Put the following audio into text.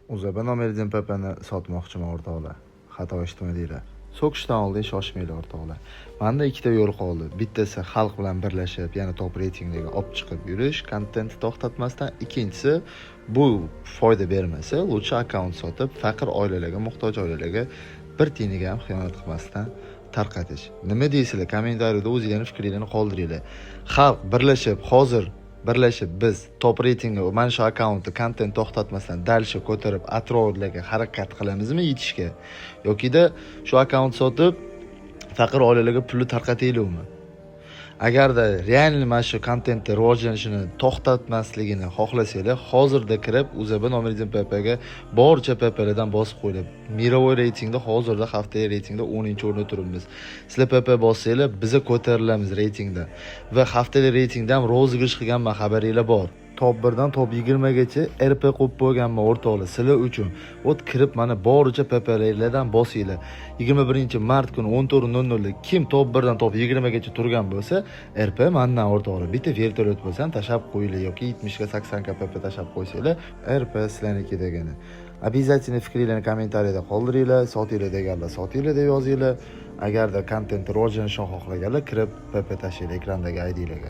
O'zbek nomeridan PP'ni sotmoqchiman o'rtoqlar. Xato eshitmadinglar. So'kishdan oldin shoshmanglar o'rtoqlar. Menda ikkita yo'l qoldi. Bittasi xalq bilan birlashib, yana top reytinglarga olib chiqib yurish, kontentni to'xtatmasdan. Ikkinchisi bu foyda bermasa, lutcha akkaunt sotib, faqir oilalarga, muhtoj oilalarga bir tiyinga ham xiyonat qilmasdan tarqatish. Nima deysizlar? Kommentariyada o'zingizlarning fikringizni qoldiringlar. Xalq birlashib biz top reytingga mana shu akkauntni kontent to'xtatmasdan dalsha ko'tarib atroflarga harakat qilamizmi yetishga yokida shu akkaunt sotib faqir oilalarga pulni tarqataylikmi? Agarda real mana shu kontentni rivojlanishini to'xtatmasligini xohlasanglar, hozirda kirib Uzbek nomeridan PP'ga barcha PP'lardan bosib qo'yinglar. Mirovoy reytingda hozirda haftalik reytingda 10-o'rinda turibmiz. Sizlar PP bossanglar, biza ko'tarilamiz reytingda. Va haftalik reytingda ham rozig'ish qilganman, xabaringlar bor. Top 1 dan top 20 gacha RP qo'yib qo'yganman o'rtoqlar sizlar uchun. O't kirib mana boricha PP'lardan bosinglar. 21-mart kuni 14:00 da kim top 1 dan top 20 gacha turgan bo'lsa, RP mendan o'rtoqlar. Bitta vertolyot bo'lsa ham tashab qo'yinglar yoki 70 ga 80 ga PP tashab qo'ysanglar, RP sizlarniki degani. Обязательно fikringlarni kommentariyada qoldiringlar, sotinglar deganlar sotinglar deb yozinglar. Agarda kontent rivojlanishini xohlaganlar kirib PP tashinglar ekrandagi ID'larga.